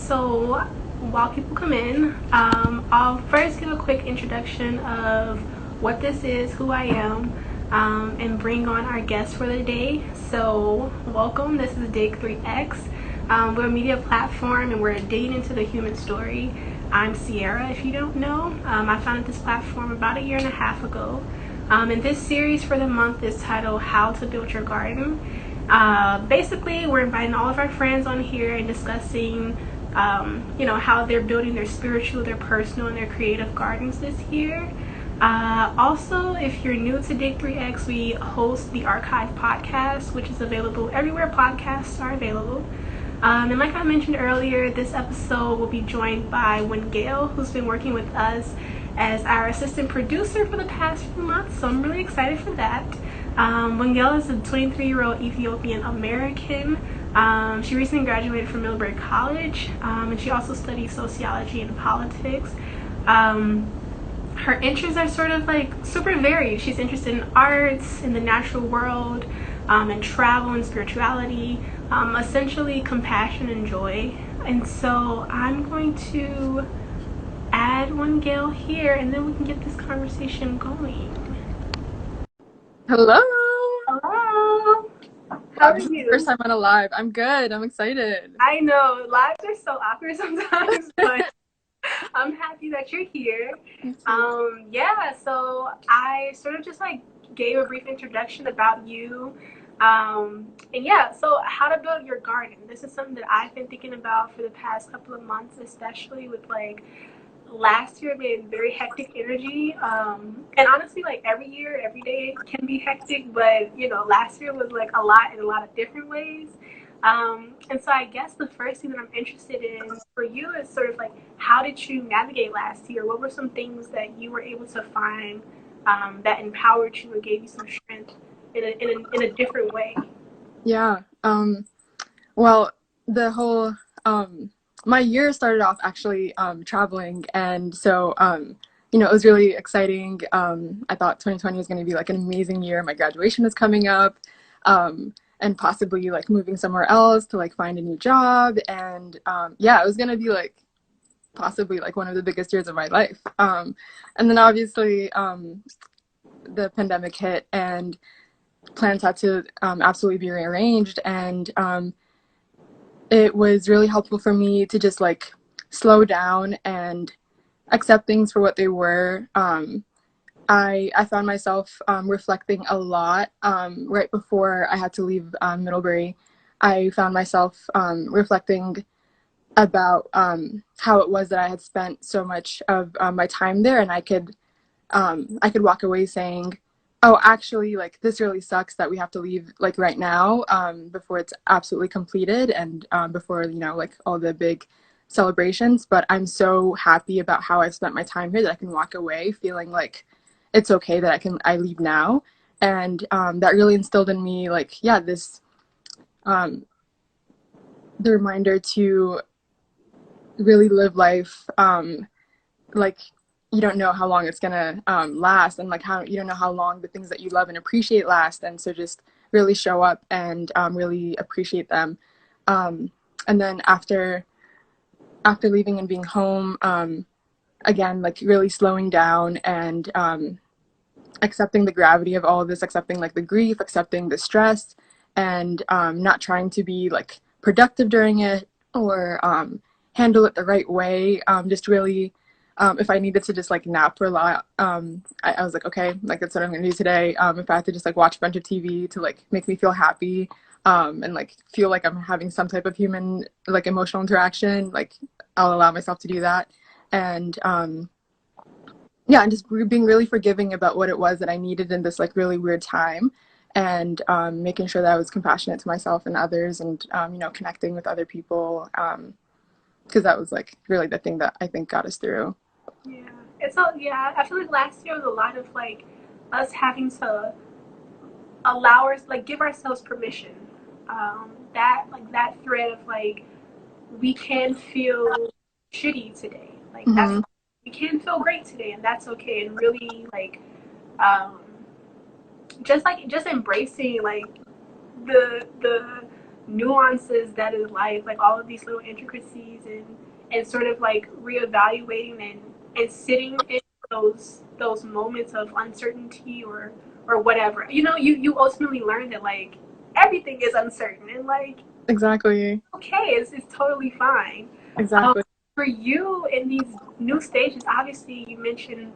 So while people come in, I'll first give a quick introduction of what this is, who I am, and bring on our guest for the day. So welcome, this is Dig 3X. We're a media platform and we're digging into the human story. I'm Sierra, if you don't know. I founded this platform about a year and a half ago. And this series for the month is titled How to Build Your Garden. Basically, we're inviting all of our friends on here and discussing how they're building their spiritual, their personal, and their creative gardens this year. Also, if you're new to Dig 3X, we host the Archive podcast, which is available everywhere podcasts are available. And like I mentioned earlier, this episode will be joined by Wengel, who's been working with us as our assistant producer for the past few months, so I'm really excited for that. Wengel is a 23-year-old Ethiopian-American. She recently graduated from Middlebury College, and she also studies Sociology and Politics. Her interests are sort of like super varied. She's interested in arts, in the natural world, and travel and spirituality, essentially compassion and joy. And so I'm going to add Wengel here, and then we can get this conversation going. Hello. Hello. How are you? First time on a live. I'm good. I'm excited. I know lives are so awkward sometimes, but I'm happy that you're here. So I sort of just like gave a brief introduction about you. So how to build your garden. This is something that I've been thinking about for the past couple of months, especially with like last year being very hectic energy. And honestly, like every year, every day can be hectic, but last year was like a lot in a lot of different ways. And so I guess the first thing that I'm interested in for you is sort of like, how did you navigate last year? What were some things that you were able to find that empowered you or gave you some strength in a different way? Yeah. Well, the whole my year started off actually traveling, and so it was really exciting. I thought 2020 was going to be like an amazing year. My graduation was coming up. And possibly like moving somewhere else to like find a new job, and it was gonna be like possibly like one of the biggest years of my life. And then obviously the pandemic hit and plans had to absolutely be rearranged, and it was really helpful for me to just like slow down and accept things for what they were. I found myself reflecting a lot right before I had to leave Middlebury. I found myself reflecting about how it was that I had spent so much of my time there, and I could walk away saying, oh, actually, like this really sucks that we have to leave like right now before it's absolutely completed and before like all the big celebrations. But I'm so happy about how I spent my time here that I can walk away feeling like it's okay that I leave now. And that really instilled in me like, this the reminder to really live life like you don't know how long it's gonna last, and like how you don't know how long the things that you love and appreciate last. And so just really show up and really appreciate them. And then after leaving and being home, again, like really slowing down and accepting the gravity of all of this, accepting like the grief, accepting the stress, and not trying to be like productive during it or handle it the right way. Just really, if I needed to just like nap for a lot, I was like, okay, like that's what I'm gonna do today. If I had to just like watch a bunch of TV to like make me feel happy and like feel like I'm having some type of human like emotional interaction, like I'll allow myself to do that. And and just being really forgiving about what it was that I needed in this like really weird time, and making sure that I was compassionate to myself and others, and connecting with other people, because that was like really the thing that I think got us through. I feel like last year was a lot of like us having to allow us like give ourselves permission. That thread of like we can feel shitty today. Like that's we can feel great today, and that's okay. And really like just embracing like the nuances that is life, like all of these little intricacies, and sort of like reevaluating and sitting in those moments of uncertainty or whatever. You ultimately learn that like everything is uncertain, and like Exactly. okay, it's totally fine. Um, Exactly. for you in these new stages, obviously you mentioned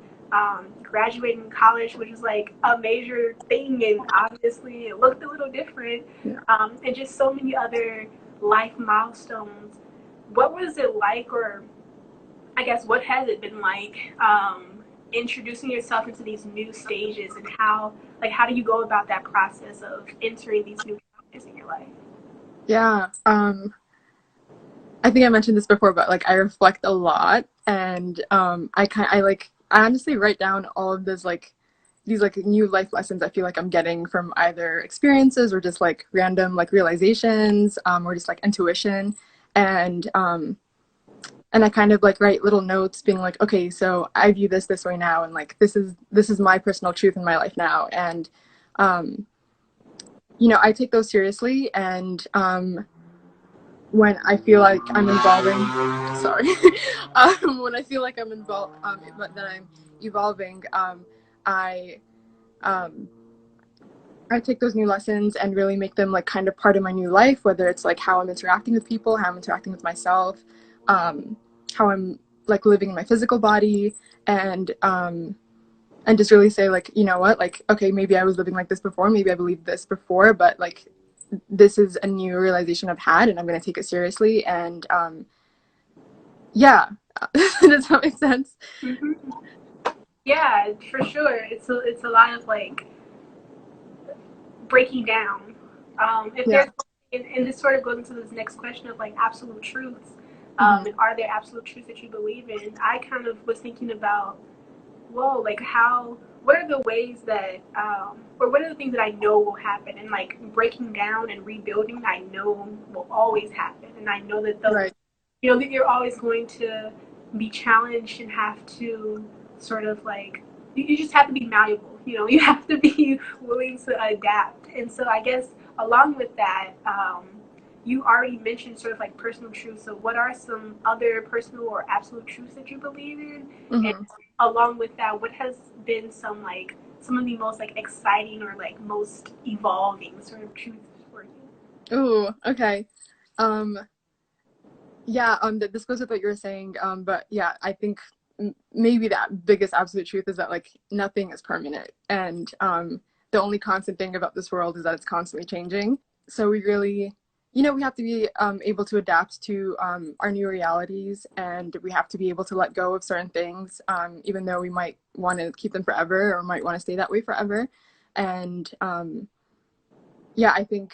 graduating college, which is like a major thing, and obviously it looked a little different, Yeah. and just so many other life milestones. What was it like, or I guess what has it been like, introducing yourself into these new stages, and how do you go about that process of entering these new chapters in your life? Yeah. I think I mentioned this before, but like I reflect a lot, and I honestly write down all of this like these like new life lessons I feel like I'm getting from either experiences or just like random like realizations, or just like intuition, and um, and I kind of like write little notes being like, okay, so I view this way now, and like this is my personal truth in my life now, and um, I take those seriously, and when I feel like I'm evolving, sorry, when I feel like I'm involved, but that I'm evolving, I um, I take those new lessons and really make them like kind of part of my new life, whether it's like how I'm interacting with people, how I'm interacting with myself, um, how I'm like living in my physical body, and just really say like, you know what, like, okay, maybe I was living like this before, maybe I believed this before, but like this is a new realization I've had, and I'm going to take it seriously. And yeah, does that make sense? Mm-hmm. Yeah, for sure. It's a lot of like breaking down. If Yeah. there's and this sort of goes into this next question of like absolute truths, Mm-hmm. and are there absolute truths that you believe in? I kind of was thinking about, whoa, like what are the ways that, or what are the things that I know will happen, and like breaking down and rebuilding, I know will always happen, and I know that those, Right. that you're always going to be challenged and have to sort of like, you just have to be malleable. You have to be willing to adapt. And so I guess along with that, you already mentioned sort of like personal truths. So what are some other personal or absolute truths that you believe in? And Mm-hmm. along with that, what has been some of the most like exciting or like most evolving sort of truths for you? Ooh, okay. Um, yeah, this goes with what you were saying, but yeah, I think maybe that biggest absolute truth is that like nothing is permanent, and the only constant thing about this world is that it's constantly changing. So we really, we have to be able to adapt to our new realities, and we have to be able to let go of certain things, even though we might want to keep them forever or might want to stay that way forever. And yeah, I think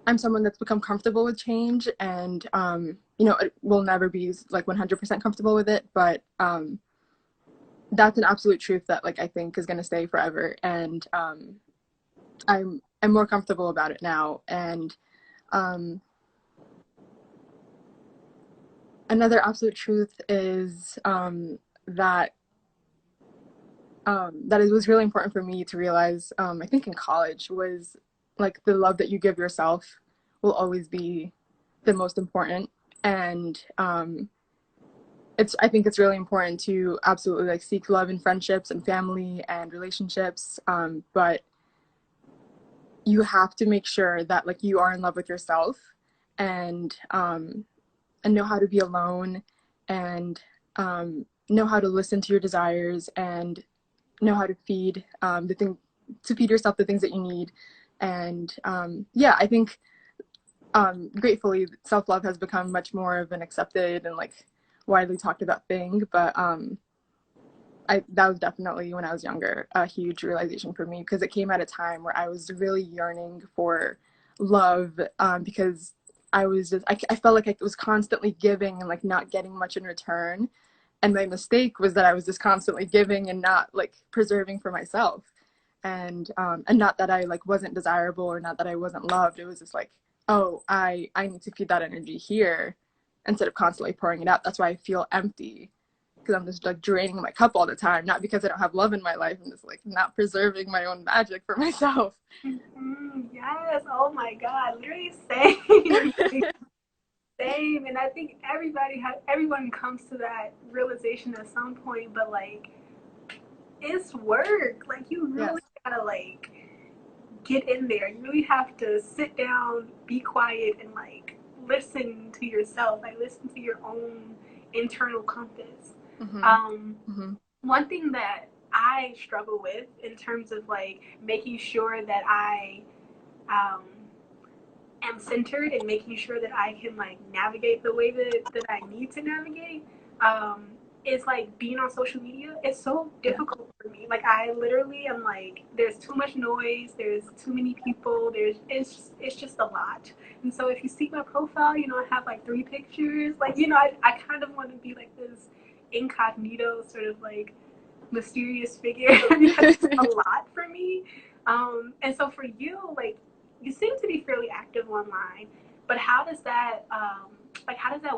I'm someone that's become comfortable with change, and it will never be like 100% comfortable with it, but that's an absolute truth that like I think is going to stay forever, and I'm more comfortable about it now. And um, another absolute truth is that it was really important for me to realize, I think in college, was like the love that you give yourself will always be the most important. And I think it's really important to absolutely like seek love in friendships and family and relationships, but you have to make sure that like you are in love with yourself, and and know how to be alone, and know how to listen to your desires, and know how to feed to feed yourself the things that you need. And yeah, I think gratefully self-love has become much more of an accepted and like widely talked about thing, but that was definitely, when I was younger, a huge realization for me, because it came at a time where I was really yearning for love, because I felt like I was constantly giving and like not getting much in return. And my mistake was that I was just constantly giving and not like preserving for myself. And not that I like wasn't desirable, or not that I wasn't loved. It was just like, oh, I need to feed that energy here instead of constantly pouring it out. That's why I feel empty, because I'm just like draining my cup all the time, not because I don't have love in my life. I'm just like not preserving my own magic for myself. Yes, Yes, oh my God, literally same. Same, and I think everyone comes to that realization at some point, but like it's work. Like you Yes. really gotta like get in there. You really have to sit down, be quiet, and like listen to yourself. Like listen to your own internal compass. Mm-hmm. Um, Mm-hmm. One thing that I struggle with in terms of like making sure that I um, am centered and making sure that I can like navigate the way that I need to navigate um, is like being on social media. It's so Yeah. difficult for me. Like I literally am like, there's too much noise. There's too many people. It's just a lot. And so if you see my profile, you know, I have like 3 pictures. Like you know, I kind of want to be like this incognito sort of like mysterious figure because it's a lot for me. And so for you, like you seem to be fairly active online, but how does that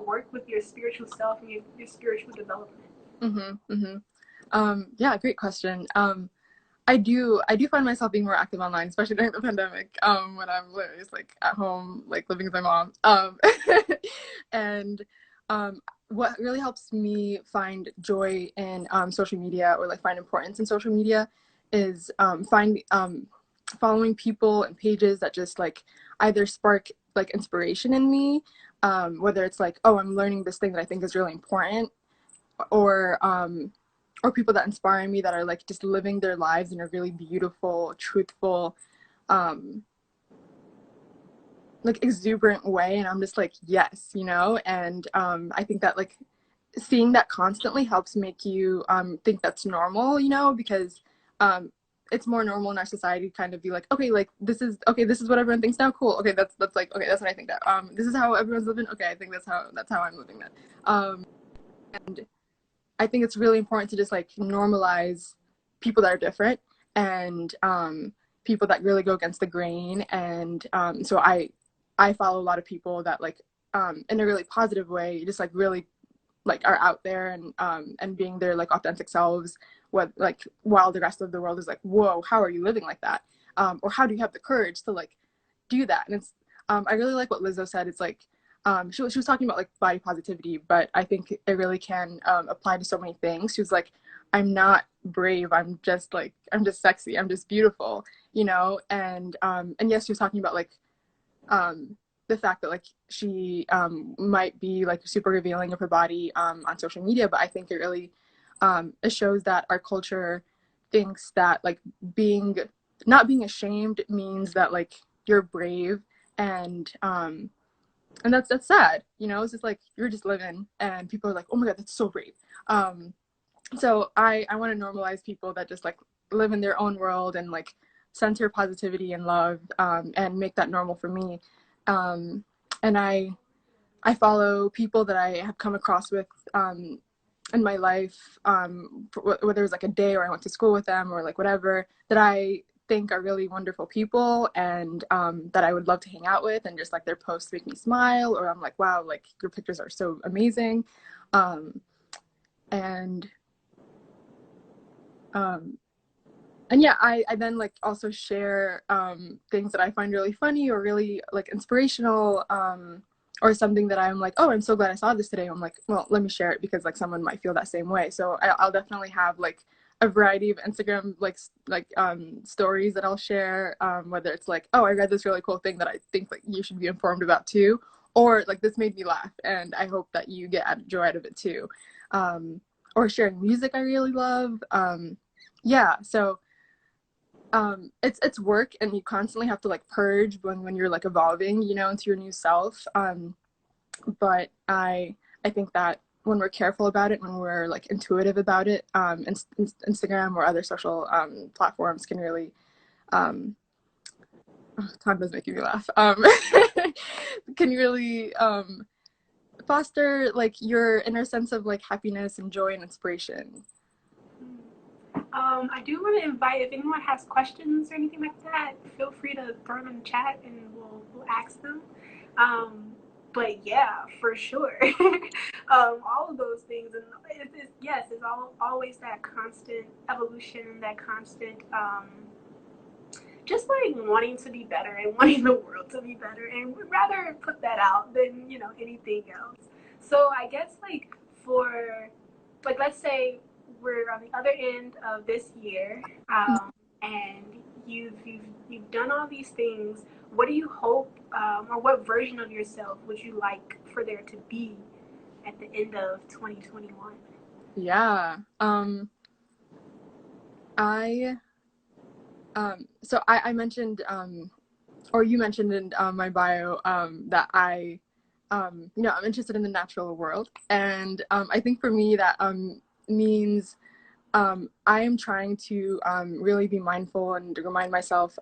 work with your spiritual self and your spiritual development? Mm-hmm. Mm-hmm. Yeah, great question. I do find myself being more active online, especially during the pandemic, when I'm literally just like at home, like living with my mom. And what really helps me find joy in social media, or like find importance in social media, is following people and pages that just like either spark like inspiration in me, whether it's like, oh, I'm learning this thing that I think is really important, or people that inspire me that are like just living their lives in a really beautiful, truthful, um like exuberant way, and I'm just like, yes, and I think that like seeing that constantly helps make you think that's normal, because it's more normal in our society to kind of be like, okay, like this is what everyone thinks now, cool, okay, that's like, okay, that's what I think, that this is how everyone's living, okay, I think that's how I'm living that. And I think it's really important to just like normalize people that are different, and people that really go against the grain. And so I follow a lot of people that like in a really positive way, just like really like are out there, and being their like authentic selves, what like while the rest of the world is like, whoa, how are you living like that, or how do you have the courage to like do that? And it's I really like what Lizzo said. It's like she was talking about like body positivity, but I think it really can apply to so many things. She was like, I'm not brave, I'm just sexy, I'm just beautiful, and yes, she was talking about like the fact that like she might be like super revealing of her body on social media, but I think it really it shows that our culture thinks that like being not being ashamed means that like you're brave, and that's sad, it's just like you're just living, and people are like, oh my god, that's so brave. So I want to normalize people that just like live in their own world, and like center positivity and love, and make that normal for me. And I follow people that I have come across with in my life, whether it's like a day or I went to school with them or like whatever, that I think are really wonderful people, and that I would love to hang out with, and just like their posts make me smile, or I'm like, wow, like your pictures are so amazing. Um, and um, and yeah, I then like also share things that I find really funny or really like inspirational, or something that I'm like, oh, I'm so glad I saw this today. I'm like, well, let me share it because like someone might feel that same way. So I'll definitely have like a variety of Instagram stories that I'll share, whether it's like, oh, I read this really cool thing that I think like you should be informed about too, or like this made me laugh and I hope that you get joy out of it too, or sharing music I really love. Yeah, so it's work, and you constantly have to like purge when you're like evolving, into your new self. But I think that when we're careful about it, when we're like intuitive about it, Instagram or other social platforms can really time is making me laugh, can really foster like your inner sense of like happiness and joy and inspiration. I do want to invite, if anyone has questions or anything like that, feel free to throw them in the chat and we'll ask them. But yeah, for sure. All of those things, and yes, always that constant evolution, that constant just like wanting to be better and wanting the world to be better, and would rather put that out than, you know, anything else. So I guess like for like, let's say we're on the other end of this year, and you've done all these things. What do you hope, or what version of yourself would you like for there to be at the end of 2021? Yeah. I mentioned, or you mentioned in my bio, that I'm interested in the natural world. And I think for me that means I am trying to really be mindful and remind myself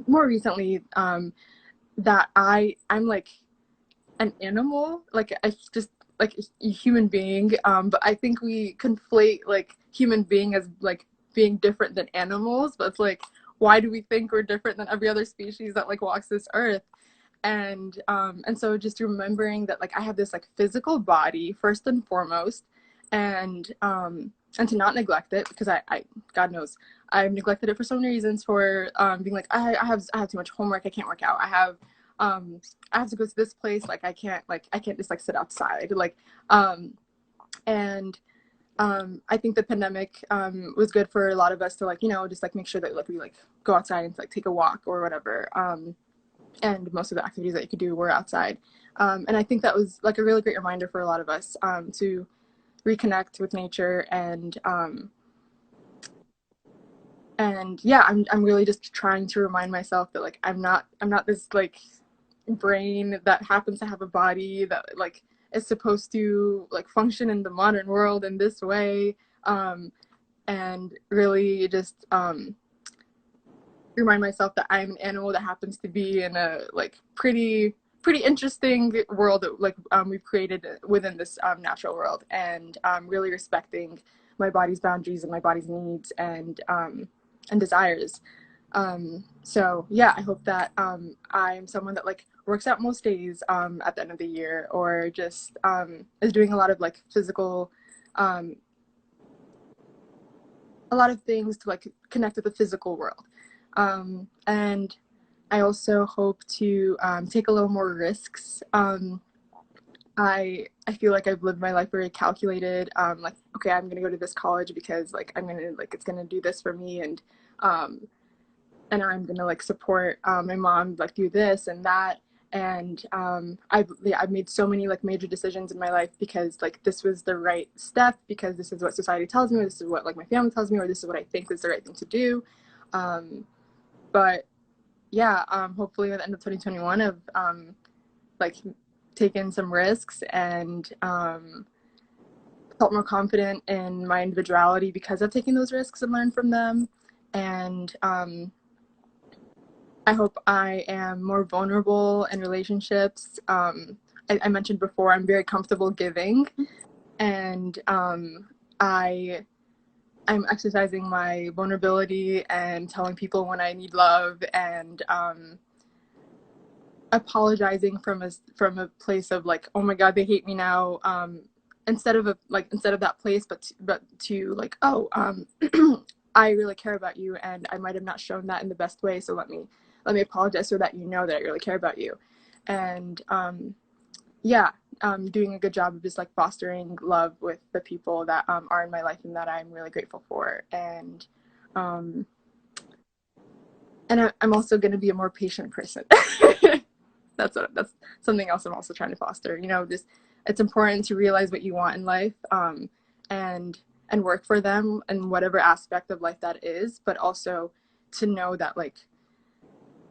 more recently that I'm like an animal, like I just like a human being. But I think we conflate like human being as like being different than animals, but it's like, why do we think we're different than every other species that like walks this earth? And so just remembering that like I have this like physical body first and foremost, and to not neglect it, because I God knows I've neglected it for so many reasons, for being like I have too much homework, I can't work out, I have to go to this place, like I can't just like sit outside, like and I think the pandemic was good for a lot of us to like, you know, just like make sure that like we like go outside and like take a walk or whatever. And most of the activities that you could do were outside. And I think that was like a really great reminder for a lot of us to reconnect with nature. And yeah, I'm really just trying to remind myself that like I'm not this like brain that happens to have a body that like is supposed to like function in the modern world in this way, and really just remind myself that I'm an animal that happens to be in a like pretty interesting world that like we've created within this natural world, and really respecting my body's boundaries and my body's needs and desires. So yeah, I hope that I'm someone that like works out most days at the end of the year, or just is doing a lot of like physical, a lot of things to like connect with the physical world. And I also hope to take a little more risks. I feel like I've lived my life very calculated. Like, okay, I'm gonna go to this college because like I'm gonna like it's gonna do this for me, um, and I'm gonna like support my mom like do this and that. And I've made so many like major decisions in my life because like this was the right step, because this is what society tells me, or this is what like my family tells me, or this is what I think is the right thing to do. But yeah, hopefully at the end of 2021 I've like taken some risks and felt more confident in my individuality because of taking those risks and learned from them. And I hope I am more vulnerable in relationships. I mentioned before, I'm very comfortable giving, and I'm exercising my vulnerability and telling people when I need love, and apologizing from a place of like, oh my god, they hate me now, instead of that place, but to like, oh, I really care about you, and I might have not shown that in the best way, so let me apologize so that you know that I really care about you. And yeah, doing a good job of just like fostering love with the people that are in my life and that I'm really grateful for. Um, and I'm also going to be a more patient person. That's something else I'm also trying to foster. You know, just it's important to realize what you want in life, and work for them in whatever aspect of life that is, but also to know that like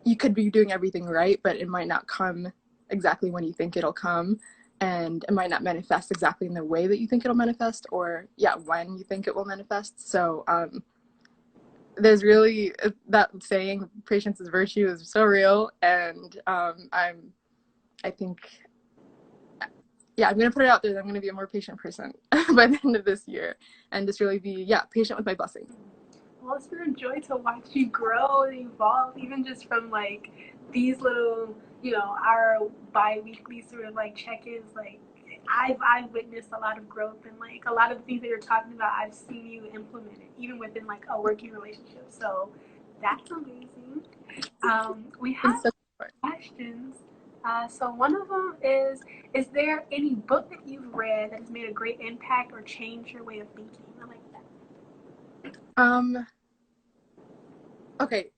you could be doing everything right, but it might not come exactly when you think it'll come, and it might not manifest exactly in the way that you think it'll manifest, or yeah, when you think it will manifest. So there's really that saying, patience is virtue, is so real. And I think, yeah, I'm gonna put it out there that I'm gonna be a more patient person by the end of this year, and just really be patient with my blessings. Well, it's been a joy to watch you grow and evolve, even just from like these little, you know, our bi-weekly sort of like check-ins. Like I've witnessed a lot of growth, and like a lot of the things that you're talking about, I've seen you implement it, even within like a working relationship. So That's amazing. We It's have such questions. So one of them is there any book that you've read that has made a great impact or changed your way of thinking? I like that. Okay,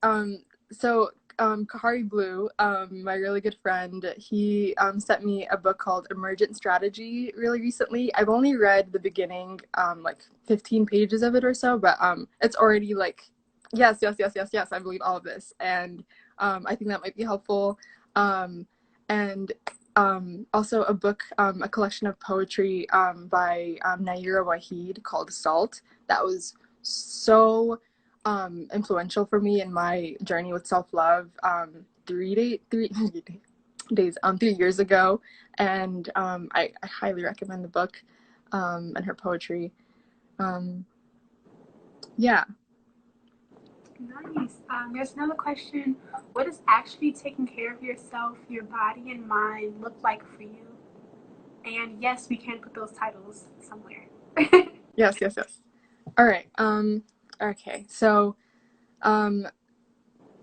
so Kahari Blue, my really good friend, he sent me a book called Emergent Strategy really recently. I've only read the beginning, like 15 pages of it or so, but it's already like, yes, yes, yes, yes, yes, I believe all of this. And I think that might be helpful. And also a book, a collection of poetry by Naira Waheed called Salt. That was so influential for me in my journey with self-love 3 years ago, and I highly recommend the book and her poetry. Yeah. Nice. There's another question. What does actually taking care of yourself, your body and mind look like for you? And yes, we can put those titles somewhere. Yes, yes, yes. All right. Okay, so all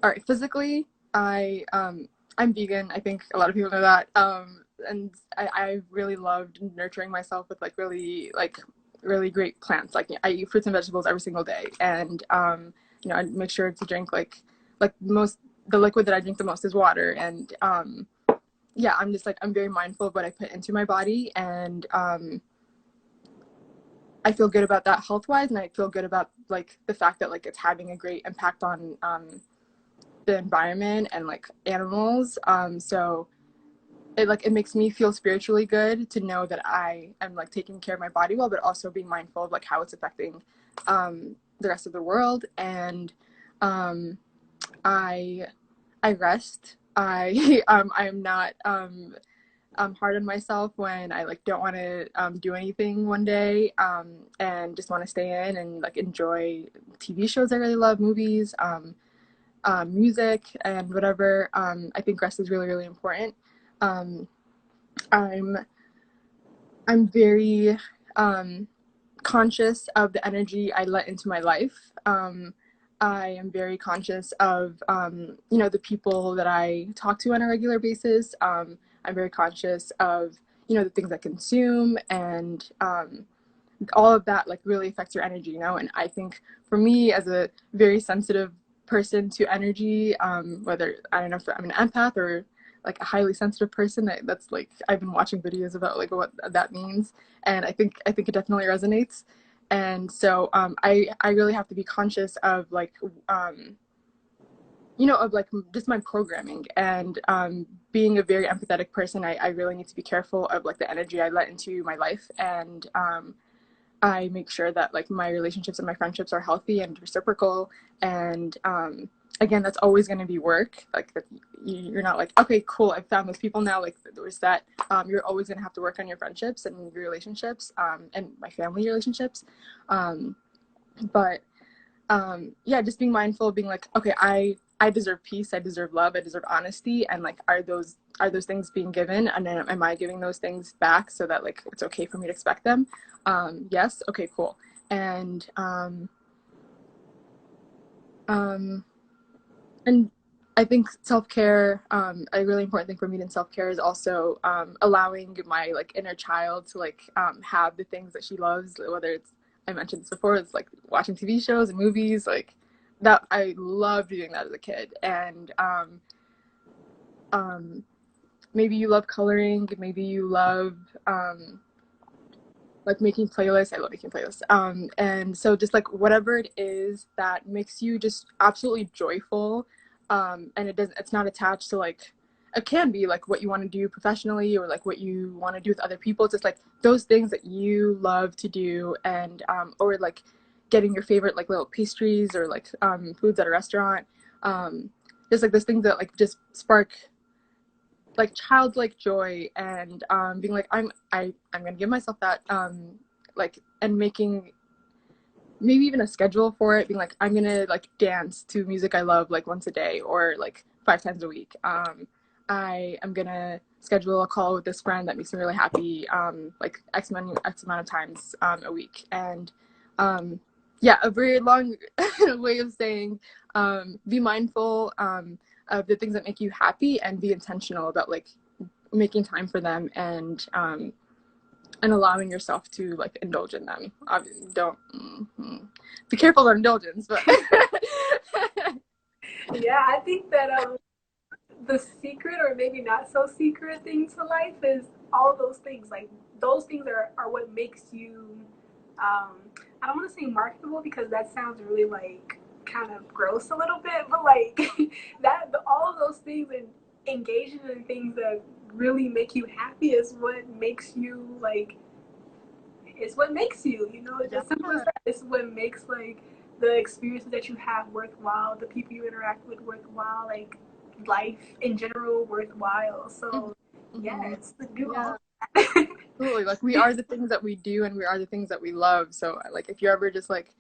right, physically, I'm vegan. I think a lot of people know that. And I really loved nurturing myself with really great plants. Like I eat fruits and vegetables every single day, and I make sure to drink like the liquid that I drink the most is water. And yeah, I'm very mindful of what I put into my body, and I feel good about that health wise, and I feel good about like the fact that like it's having a great impact on the environment and like animals. So it makes me feel spiritually good to know that I am like taking care of my body well, but also being mindful of like how it's affecting the rest of the world. And I I rest. I am not hard on myself when I like don't want to do anything one day, and just want to stay in and like enjoy TV shows I really love, movies, music, and whatever. I think rest is really, really important. Um, I'm I'm very conscious of the energy I let into my life. I am very conscious of the people that I talk to on a regular basis. I'm very conscious of the things I consume, and all of that like really affects your energy, and I think for me as a very sensitive person to energy, whether I don't know if I'm an empath or like a highly sensitive person, that's like I've been watching videos about like what that means, and I think it definitely resonates. And so I really have to be conscious of like of like just my programming, and being a very empathetic person, I really need to be careful of like the energy I let into my life. And I make sure that like my relationships and my friendships are healthy and reciprocal. And again, that's always going to be work. Like you're not like, okay, cool, I've found those people now. Like there's that. You're always going to have to work on your friendships and your relationships, and my family relationships. But yeah, just being mindful of being like, okay, I deserve peace, I deserve love, I deserve honesty, and like are those things being given, and then am I giving those things back so that like it's okay for me to expect them? Yes, okay, cool. And um and I think self-care, a really important thing for me in self-care is also allowing my like inner child to like have the things that she loves, whether it's, I mentioned this before, it's like watching TV shows and movies, like that. I loved doing that as a kid. And um, maybe you love coloring, maybe you love like making playlists. I love making playlists. And so just like whatever it is that makes you just absolutely joyful, and it's not attached to like, it can be like what you want to do professionally or like what you want to do with other people. It's just like those things that you love to do, and or like getting your favorite like little pastries or like foods at a restaurant. Just like those things that like just spark like childlike joy, and being like I'm gonna give myself that, like, and making maybe even a schedule for it, being like I'm gonna like dance to music I love like once a day or like 5 times a week. I am gonna schedule a call with this friend that makes me really happy, like x amount of times a week. And yeah, a very long way of saying be mindful of the things that make you happy and be intentional about like making time for them and allowing yourself to like indulge in them. Obviously, don't be careful about indulgence, but Yeah, I think that the secret, or maybe not so secret, thing to life is all those things. Like those things are what makes you. Um, I don't want to say marketable because that sounds really like kind of gross a little bit, but like all of those things and engaging in things that really make you happy is what makes you like. It's what makes you. You know, it's yeah, as simple as that. It's what makes like the experiences that you have worthwhile, the people you interact with worthwhile, like life in general worthwhile. So yeah, mm-hmm. it's to do Yeah, all of that. absolutely. Like we are the things that we do, and we are the things that we love. So like, if you're ever just like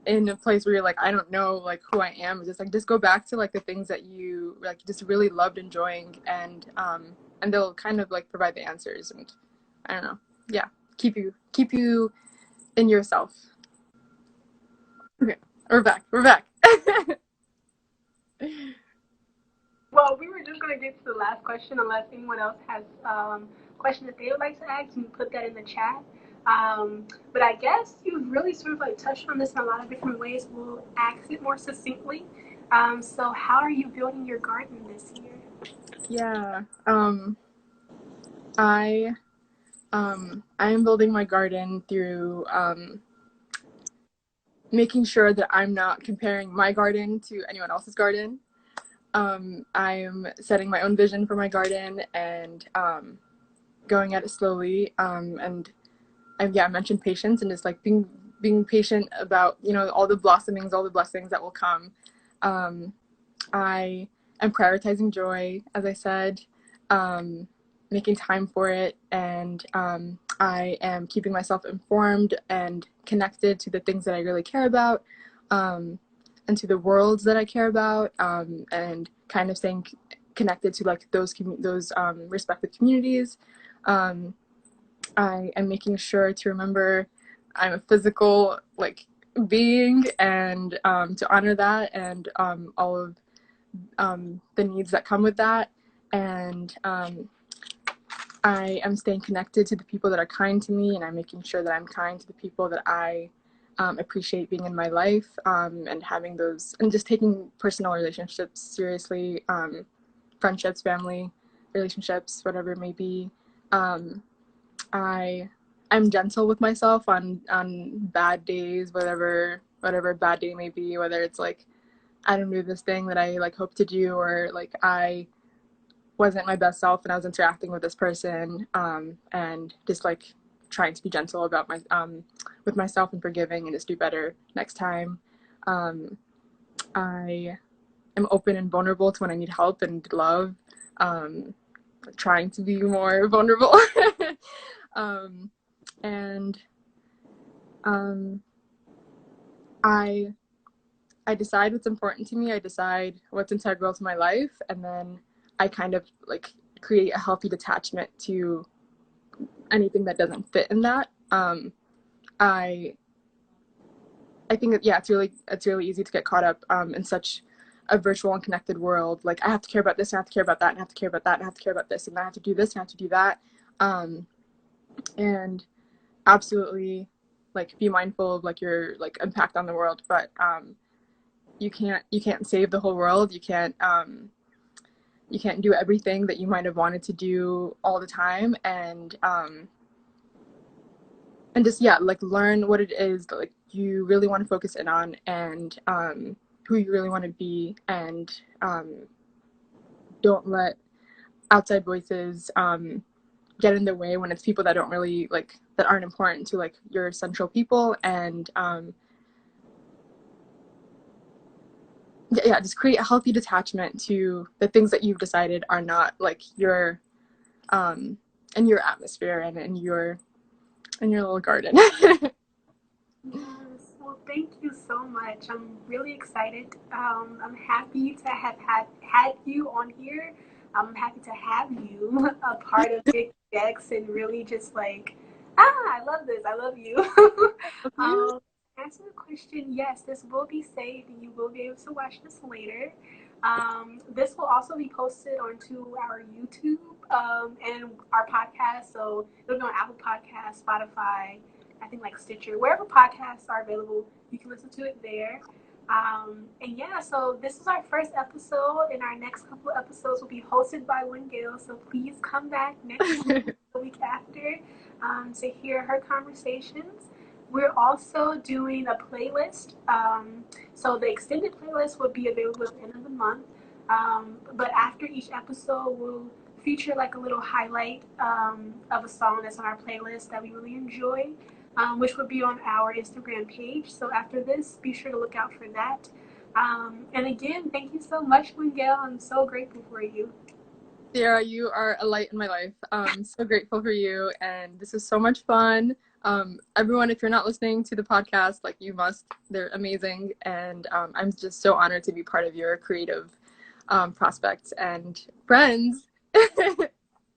in a place where you're like, I don't know like who I am, just go back to like the things that you like just really loved enjoying, and they'll kind of like provide the answers. And I don't know, yeah, keep you in yourself. Okay, we're back. Well, we were just gonna get to the last question, unless anyone else has a question that they would like to ask. You can put that in the chat. But I guess you've really sort of like touched on this in a lot of different ways. We'll ask it more succinctly. So, how are you building your garden this year? Yeah, I I am building my garden through making sure that I'm not comparing my garden to anyone else's garden. I'm setting my own vision for my garden and going at it slowly. I mentioned patience and just like being patient about all the blossomings, all the blessings that will come. Um, I am prioritizing joy, as I said, making time for it, and I am keeping myself informed and connected to the things that I really care about, and to the worlds that I care about, and kind of staying connected to like those respective communities. I am making sure to remember I'm a physical like being, and to honor that, and all of the needs that come with that. And I am staying connected to the people that are kind to me, and I'm making sure that I'm kind to the people that I appreciate being in my life, and having those, and just taking personal relationships seriously, friendships, family relationships, whatever it may be. I'm gentle with myself on bad days, whatever bad day may be, whether it's like I don't do this thing that I like hope to do, or like I wasn't my best self and I was interacting with this person, and just like trying to be gentle about my with myself and forgiving and just do better next time. I am open and vulnerable to when I need help and love, trying to be more vulnerable. And I decide what's important to me. I decide what's integral to my life, and then I kind of like create a healthy detachment to anything that doesn't fit in that. I think that, yeah, it's really easy to get caught up in such a virtual and connected world. Like I have to care about this, and I have to care about that, and I have to care about that, and I have to care about this, and I have to do this, and I have to do that. And absolutely, like be mindful of like your like impact on the world, but you can't save the whole world. You can't do everything that you might have wanted to do all the time, and just, yeah, like learn what it is that like you really want to focus in on, and who you really want to be, and don't let outside voices get in the way when it's people that don't really like that aren't important to like your central people. And yeah, just create a healthy detachment to the things that you've decided are not like your in your atmosphere and in your little garden. Yes. Well, thank you so much. I'm really excited. I'm happy to have had you on here. I'm happy to have you a part of Big X and really just like, I love this. I love you. You? answer the question, yes, this will be saved and you will be able to watch this later. This will also be posted onto our YouTube and our podcast. So it'll be on Apple Podcasts, Spotify, I think like Stitcher, wherever podcasts are available, you can listen to it there. And yeah, so this is our first episode, and our next couple of episodes will be hosted by Wengel. So please come back next week, the week after, to hear her conversations. We're also doing a playlist. So the extended playlist will be available at the end of the month. But after each episode, we'll feature like a little highlight of a song that's on our playlist that we really enjoy, which will be on our Instagram page. So after this, be sure to look out for that. And again, thank you so much, Wengel. I'm so grateful for you. Sarah, you are a light in my life. So grateful for you, and this is so much fun. Everyone, if you're not listening to the podcast, like you must, they're amazing, and I'm just so honored to be part of your creative prospects and friends.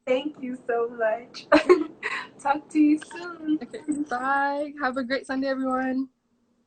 Thank you so much. Talk to you soon. Okay, bye. Have a great Sunday, everyone.